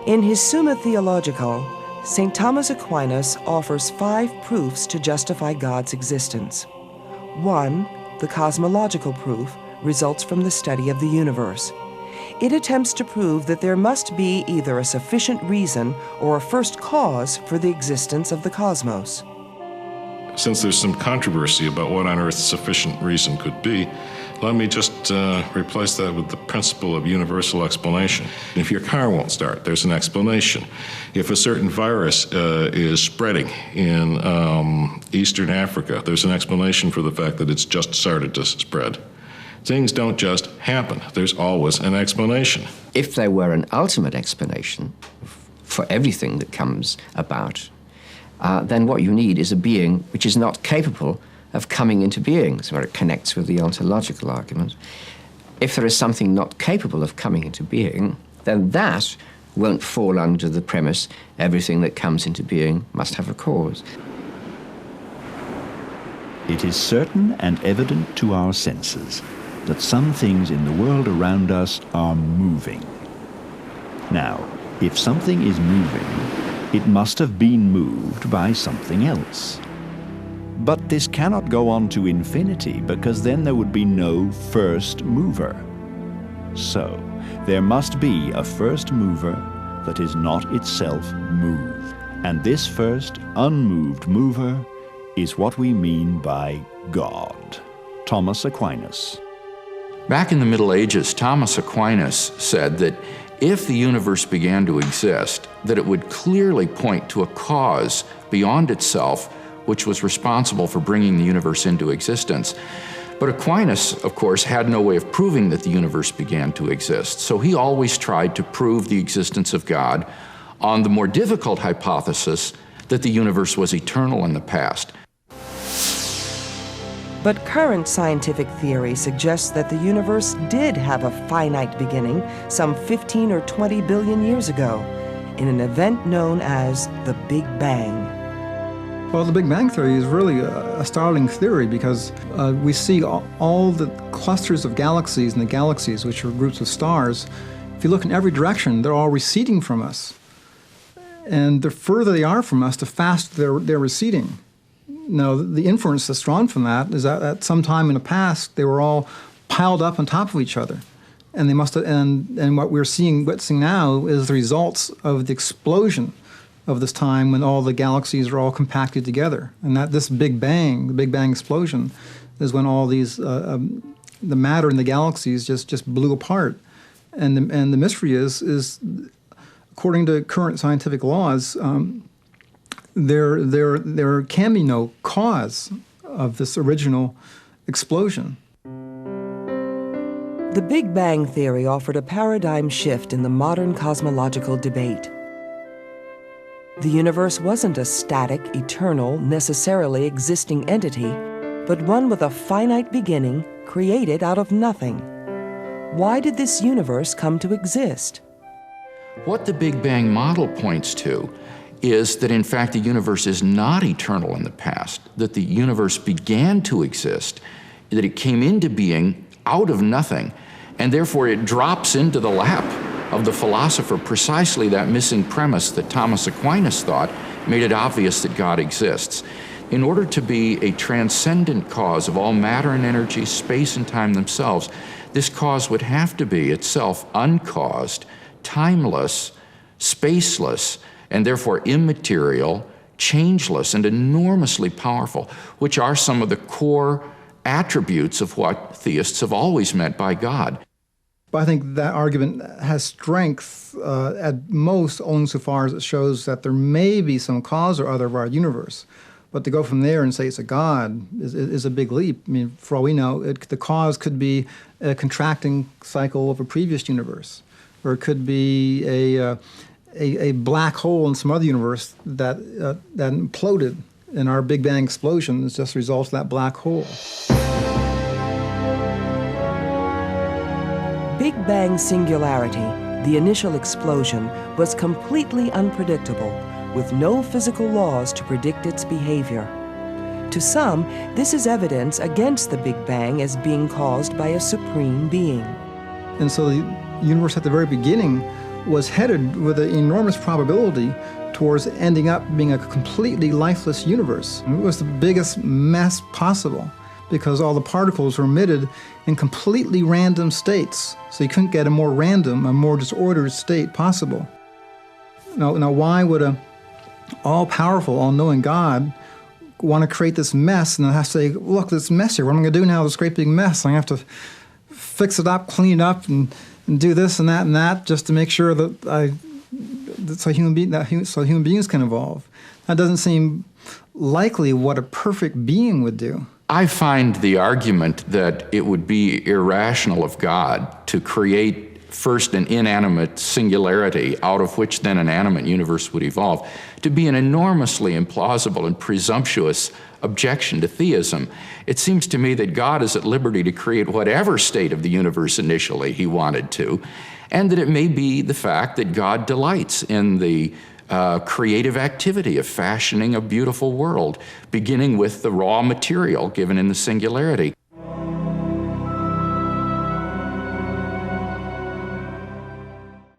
In his Summa Theological, St. Thomas Aquinas offers 5 proofs to justify God's existence. 1, the cosmological proof, results from the study of the universe. It attempts to prove that there must be either a sufficient reason or a first cause for the existence of the cosmos. Since there's some controversy about what on earth sufficient reason could be, let me just replace that with the principle of universal explanation. If your car won't start, there's an explanation. If a certain virus is spreading in Eastern Africa, there's an explanation for the fact that it's just started to spread. Things don't just happen. There's always an explanation. If there were an ultimate explanation for everything that comes about, then what you need is a being which is not capable of coming into being. So it connects with the ontological argument. If there is something not capable of coming into being, then that won't fall under the premise everything that comes into being must have a cause. It is certain and evident to our senses that some things in the world around us are moving. Now, if something is moving, it must have been moved by something else. But this cannot go on to infinity, because then there would be no first mover. So, there must be a first mover that is not itself moved. And this first unmoved mover is what we mean by God. Thomas Aquinas. Back in the Middle Ages, Thomas Aquinas said that if the universe began to exist, that it would clearly point to a cause beyond itself which was responsible for bringing the universe into existence. But Aquinas, of course, had no way of proving that the universe began to exist, so he always tried to prove the existence of God on the more difficult hypothesis that the universe was eternal in the past. But current scientific theory suggests that the universe did have a finite beginning some 15 or 20 billion years ago, in an event known as the Big Bang. Well, the Big Bang theory is really a startling theory because we see all the clusters of galaxies in the galaxies, which are groups of stars. If you look in every direction, they're all receding from us. And the further they are from us, the faster they're receding. Now, the inference that's drawn from that is that at some time in the past, they were all piled up on top of each other. And they must have, and what we're witnessing now is the results of the explosion of this time when all the galaxies are all compacted together. And that this Big Bang, the Big Bang explosion, is when all these, the matter in the galaxies just blew apart. And the mystery is according to current scientific laws, there can be no cause of this original explosion. The Big Bang theory offered a paradigm shift in the modern cosmological debate. The universe wasn't a static, eternal, necessarily existing entity, but one with a finite beginning created out of nothing. Why did this universe come to exist? What the Big Bang model points to is that in fact the universe is not eternal in the past, that the universe began to exist, that it came into being out of nothing, and therefore it drops into the lap of the philosopher precisely that missing premise that Thomas Aquinas thought made it obvious that God exists. In order to be a transcendent cause of all matter and energy, space and time themselves, this cause would have to be itself uncaused, timeless, spaceless, and therefore immaterial, changeless, and enormously powerful, which are some of the core attributes of what theists have always meant by God. But I think that argument has strength at most only so far as it shows that there may be some cause or other of our universe. But to go from there and say it's a God is a big leap. I mean, for all we know, the cause could be a contracting cycle of a previous universe, or it could be a black hole in some other universe that imploded, and our Big Bang explosion is just a result of that black hole. Big Bang singularity, the initial explosion, was completely unpredictable, with no physical laws to predict its behavior. To some, this is evidence against the Big Bang as being caused by a supreme being. And so the universe at the very beginning was headed with an enormous probability towards ending up being a completely lifeless universe. It was the biggest mess possible because all the particles were emitted in completely random states. So you couldn't get a more random, a more disordered state possible. Now why would a all-powerful, all-knowing God want to create this mess and then have to say, look, this mess here, what am I going to do now, this great big mess? I have to fix it up, clean it up, and do this and that just to make sure that so human beings can evolve. That doesn't seem likely what a perfect being would do. I find the argument that it would be irrational of God to create first an inanimate singularity out of which then an animate universe would evolve to be an enormously implausible and presumptuous objection to theism. It seems to me that God is at liberty to create whatever state of the universe initially he wanted to, and that it may be the fact that God delights in the creative activity of fashioning a beautiful world, beginning with the raw material given in the singularity.